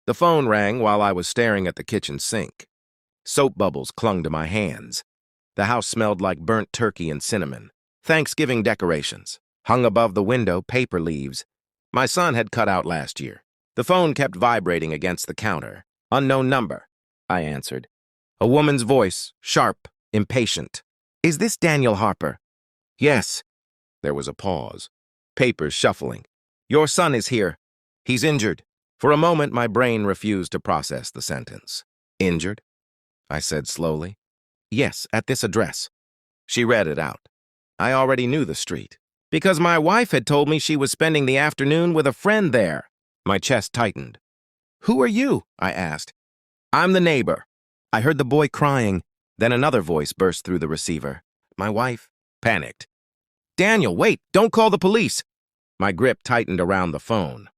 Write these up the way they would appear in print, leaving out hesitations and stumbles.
The phone rang while I was staring at the kitchen sink. Soap bubbles clung to my hands. The house smelled like burnt turkey and cinnamon. Thanksgiving decorations. Hung above the window, paper leaves. My son had cut out last year. The phone kept vibrating against the counter. Unknown number, I answered. A woman's voice, sharp, impatient. Is this Daniel Harper? Yes. There was a pause. Papers shuffling. Your son is here. He's injured. For a moment, my brain refused to process the sentence. Injured? I said slowly. Yes, at this address. She read it out. I already knew the street, because my wife had told me she was spending the afternoon with a friend there. My chest tightened. Who are you? I asked. I'm the neighbor. I heard the boy crying. Then another voice burst through the receiver. My wife panicked. Daniel, wait, don't call the police. My grip tightened around the phone.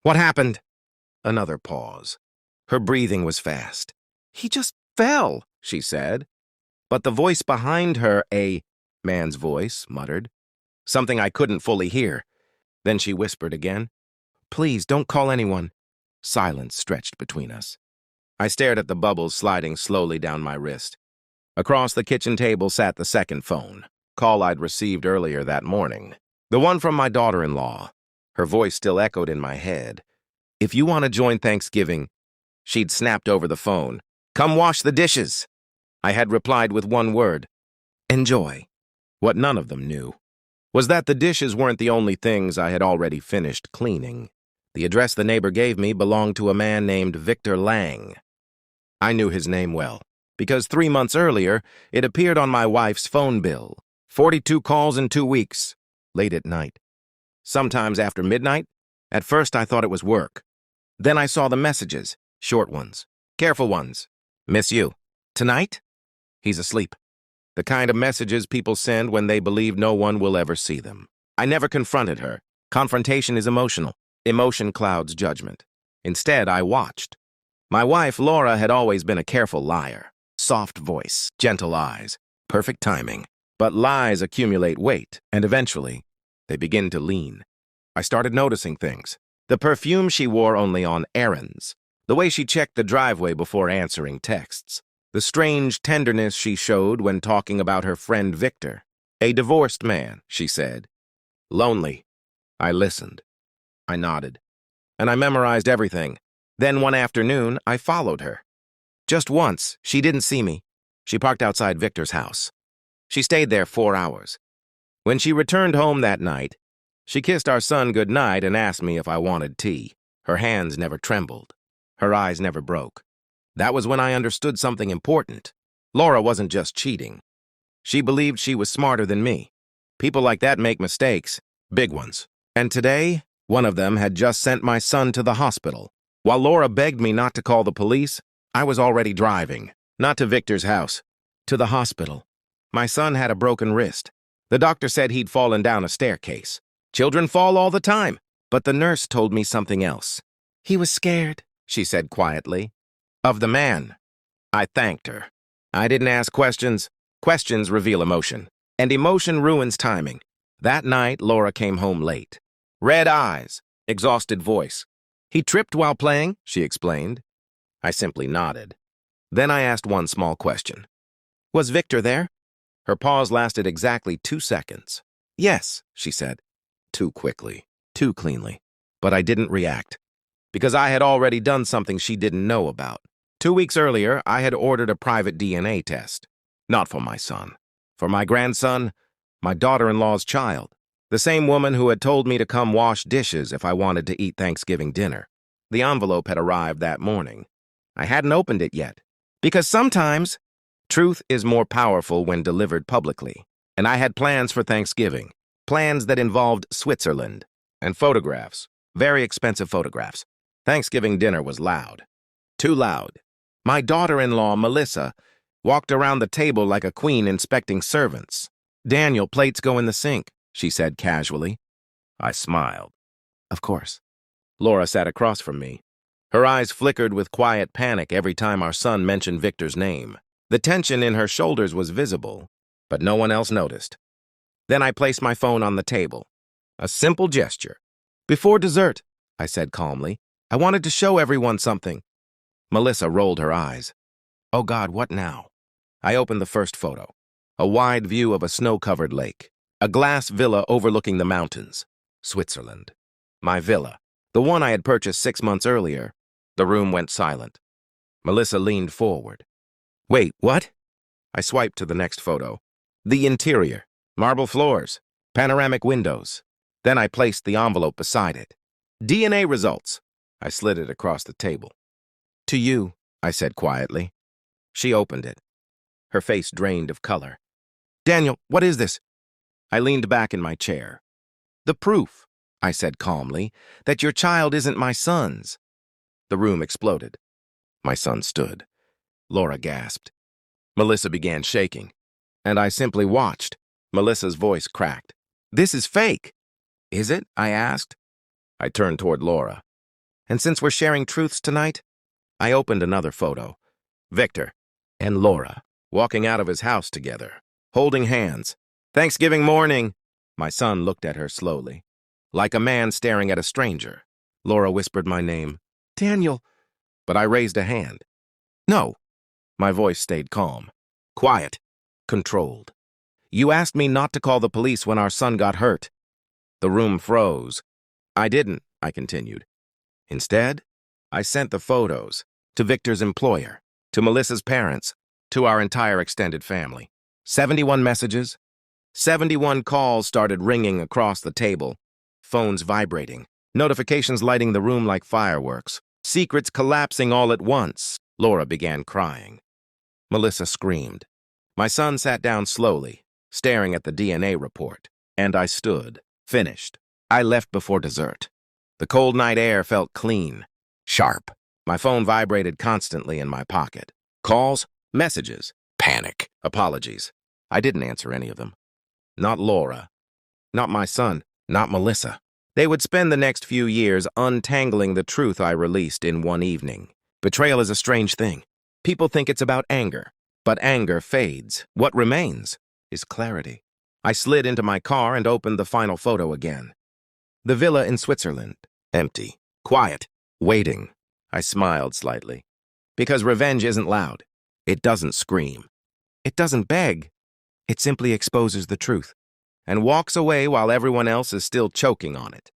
What happened? Another pause. Her breathing was fast. He just fell, she said. But the voice behind her, a man's voice, muttered. Something I couldn't fully hear. Then she whispered again. Please, don't call anyone. Silence stretched between us. I stared at the bubbles sliding slowly down my wrist. Across the kitchen table sat the second phone, call I'd received earlier that morning. The one from my daughter-in-law. Her voice still echoed in my head. If you want to join Thanksgiving, she'd snapped over the phone. Come wash the dishes. I had replied with one word. Enjoy. What none of them knew was that the dishes weren't the only things I had already finished cleaning. The address the neighbor gave me belonged to a man named Victor Lang. I knew his name well, because 3 months earlier, it appeared on my wife's phone bill. 42 calls in 2 weeks, late at night. Sometimes after midnight. At first I thought it was work. Then I saw the messages, short ones, careful ones. Miss you. Tonight? He's asleep. The kind of messages people send when they believe no one will ever see them. I never confronted her. Confrontation is emotional. Emotion clouds judgment. Instead, I watched. My wife, Laura, had always been a careful liar. Soft voice, gentle eyes, perfect timing. But lies accumulate weight, and eventually, they begin to lean. I started noticing things. The perfume she wore only on errands. The way she checked the driveway before answering texts. The strange tenderness she showed when talking about her friend Victor. A divorced man, she said. Lonely. I listened. I nodded. And I memorized everything. Then one afternoon, I followed her. Just once, she didn't see me. She parked outside Victor's house. She stayed there 4 hours. When she returned home that night, she kissed our son goodnight and asked me if I wanted tea. Her hands never trembled. Her eyes never broke. That was when I understood something important. Laura wasn't just cheating. She believed she was smarter than me. People like that make mistakes, big ones. And today, one of them had just sent my son to the hospital. While Laura begged me not to call the police, I was already driving, not to Victor's house, to the hospital. My son had a broken wrist. The doctor said he'd fallen down a staircase. Children fall all the time. But the nurse told me something else. He was scared, she said quietly. Of the man. I thanked her. I didn't ask questions. Questions reveal emotion. And emotion ruins timing. That night, Laura came home late. Red eyes, exhausted voice. He tripped while playing, she explained. I simply nodded. Then I asked one small question. Was Victor there? Her pause lasted exactly 2 seconds. Yes, she said. Too quickly, too cleanly. But I didn't react. Because I had already done something she didn't know about. 2 weeks earlier, I had ordered a private DNA test. Not for my son. For my grandson, my daughter-in-law's child. The same woman who had told me to come wash dishes if I wanted to eat Thanksgiving dinner. The envelope had arrived that morning. I hadn't opened it yet. Because sometimes, truth is more powerful when delivered publicly. And I had plans for Thanksgiving. Plans that involved Switzerland. And photographs. Very expensive photographs. Thanksgiving dinner was loud. Too loud. My daughter-in-law, Melissa, walked around the table like a queen inspecting servants. Daniel, plates go in the sink, she said casually. I smiled. Of course. Laura sat across from me. Her eyes flickered with quiet panic every time our son mentioned Victor's name. The tension in her shoulders was visible, but no one else noticed. Then I placed my phone on the table. A simple gesture. Before dessert, I said calmly, I wanted to show everyone something. Melissa rolled her eyes. Oh God, what now? I opened the first photo. A wide view of a snow-covered lake. A glass villa overlooking the mountains. Switzerland. My villa. The one I had purchased 6 months earlier. The room went silent. Melissa leaned forward. Wait, what? I swiped to the next photo. The interior. Marble floors. Panoramic windows. Then I placed the envelope beside it. DNA results. I slid it across the table. To you, I said quietly. She opened it. Her face drained of color. Daniel, what is this? I leaned back in my chair. The proof, I said calmly, that your child isn't my son's. The room exploded. My son stood. Laura gasped. Melissa began shaking, and I simply watched. Melissa's voice cracked. This is fake. Is it? I asked. I turned toward Laura. And since we're sharing truths tonight, I opened another photo. Victor and Laura walking out of his house together, holding hands. Thanksgiving morning. My son looked at her slowly, like a man staring at a stranger. Laura whispered my name. Daniel. But I raised a hand. No. My voice stayed calm. Quiet. Controlled. You asked me not to call the police when our son got hurt. The room froze. I didn't, I continued. Instead, I sent the photos to Victor's employer, to Melissa's parents, to our entire extended family. 71 messages. 71 calls started ringing across the table, phones vibrating, notifications lighting the room like fireworks, secrets collapsing all at once. Laura began crying. Melissa screamed. My son sat down slowly, staring at the DNA report, and I stood, finished. I left before dessert. The cold night air felt clean, sharp. My phone vibrated constantly in my pocket. Calls, messages, panic, apologies. I didn't answer any of them. Not Laura, not my son, not Melissa. They would spend the next few years untangling the truth I released in one evening. Betrayal is a strange thing. People think it's about anger, but anger fades. What remains is clarity. I slid into my car and opened the final photo again. The villa in Switzerland, empty, quiet, waiting. I smiled slightly. Because revenge isn't loud. It doesn't scream. It doesn't beg. It simply exposes the truth and walks away while everyone else is still choking on it.